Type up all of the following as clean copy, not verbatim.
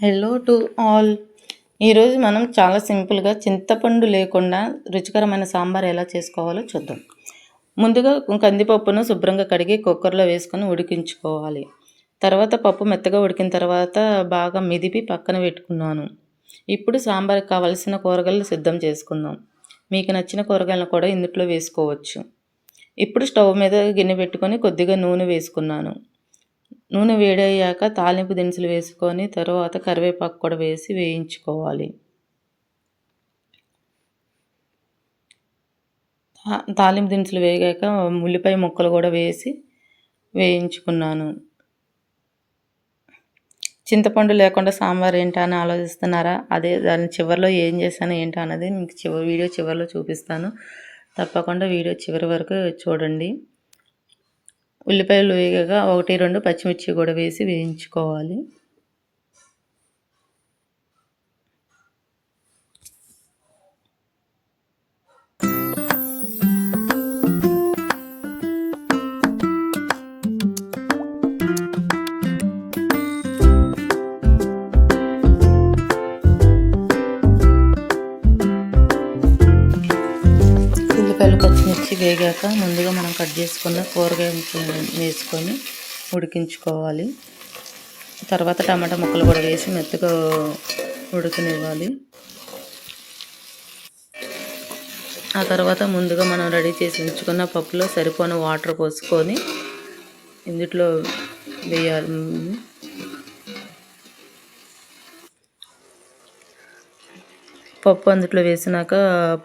Hello to all. ఈరోజు మనం చాలా సింపుల్గా చింతపండు లేకుండా రుచికరమైన సాంబార్ ఎలా చేసుకోవాలో చూద్దాం. ముందుగా కందిపప్పును శుభ్రంగా కడిగి కుక్కర్లో వేసుకొని ఉడికించుకోవాలి. తర్వాత పప్పు మెత్తగా ఉడికిన తర్వాత బాగా మెదిపి పక్కన పెట్టుకున్నాను. ఇప్పుడు సాంబార్కి కావలసిన కూరగాయలు సిద్ధం చేసుకుందాం. మీకు నచ్చిన కూరగాయలను కూడా ఇందులో వేసుకోవచ్చు. ఇప్పుడు స్టవ్ మీద గిన్నె పెట్టుకొని కొద్దిగా నూనె వేసుకున్నాను. నూనె వేడయ్యాక తాలింపు దినుసులు వేసుకొని తర్వాత కరివేపాకు కూడా వేసి వేయించుకోవాలి. తాలింపు దినుసులు వేగాక ఉల్లిపాయ ముక్కలు కూడా వేసి వేయించుకున్నాను. చింతపండు లేకుండా సాంబార్ ఏంటా అని ఆలోచిస్తున్నారా? అదే దాని చివరిలో ఏం చేశాను ఏంటా అన్నది మీకు వీడియో చివరిలో చూపిస్తాను. తప్పకుండా వీడియో చివరి వరకు చూడండి. ఉల్లిపాయలు వేగగా 1-2 పచ్చిమిర్చి కూడా వేసి వేయించుకోవాలి. ఉల్లిపాయలు పచ్చిమిర్చి వేగాక ముందుగా మనం కట్ చేసుకున్న కూరగాయలు వేసుకొని ఉడికించుకోవాలి. తర్వాత టమాటా ముక్కలు కూడా వేసి మెత్తగా ఉడకనివ్వాలి. ఆ తర్వాత ముందుగా మనం రెడీ చేసి ఉంచుకున్న పప్పులో సరిపోని వాటర్ పోసుకొని ఇందులో వేయాలి. పప్పు అందులో వేసినాక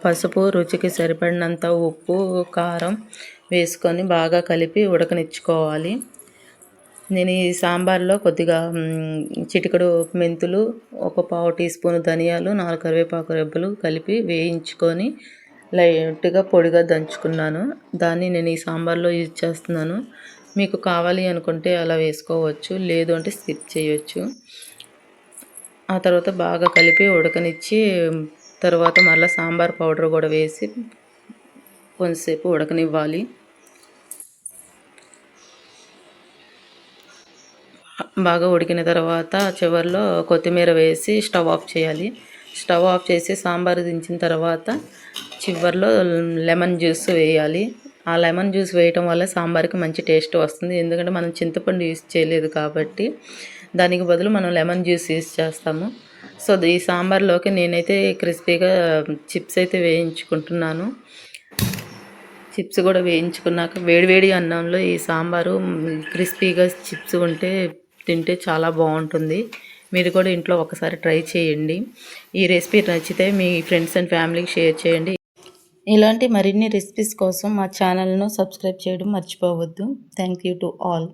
పసుపు, రుచికి సరిపడినంత ఉప్పు, కారం వేసుకొని బాగా కలిపి ఉడకనిచ్చుకోవాలి. నేను ఈ సాంబార్లో కొద్దిగా చిటికెడు మెంతులు, 1/4 టీ స్పూన్ ధనియాలు, 4 కరివేపాకు రెబ్బలు కలిపి వేయించుకొని లైట్గా పొడిగా దంచుకున్నాను. దాన్ని నేను ఈ సాంబార్లో యూజ్ చేస్తున్నాను. మీకు కావాలి అనుకుంటే అలా వేసుకోవచ్చు, లేదు అంటే స్కిప్ చేయొచ్చు. ఆ తర్వాత బాగా కలిపి ఉడకనిచ్చి తర్వాత మళ్ళీ సాంబార్ పౌడర్ కూడా వేసి కొంతసేపు ఉడకనివ్వాలి. బాగా ఉడికిన తర్వాత చివరిలో కొత్తిమీర వేసి స్టవ్ ఆఫ్ చేయాలి. స్టవ్ ఆఫ్ చేసి సాంబార్ దించిన తర్వాత చివరిలో లెమన్ జ్యూస్ వేయాలి. ఆ లెమన్ జ్యూస్ వేయటం వల్ల సాంబార్కి మంచి టేస్ట్ వస్తుంది. ఎందుకంటే మనం చింతపండు యూజ్ చేయలేదు కాబట్టి దానికి బదులు మనం లెమన్ జ్యూస్ యూజ్ చేస్తాము. సో ఈ సాంబార్లోకి నేనైతే క్రిస్పీగా చిప్స్ అయితే వేయించుకుంటున్నాను. చిప్స్ కూడా వేయించుకున్నాక వేడివేడి అన్నంలో ఈ సాంబారు క్రిస్పీగా చిప్స్ ఉంటే తింటే చాలా బాగుంటుంది. మీరు కూడా ఇంట్లో ఒకసారి ట్రై చేయండి. ఈ రెసిపీ నచ్చితే మీ ఫ్రెండ్స్ అండ్ ఫ్యామిలీకి షేర్ చేయండి. ఇలాంటి మరిన్ని రెసిపీస్ కోసం మా ఛానల్ను సబ్స్క్రైబ్ చేయడం మర్చిపోవద్దు. Thank you to all.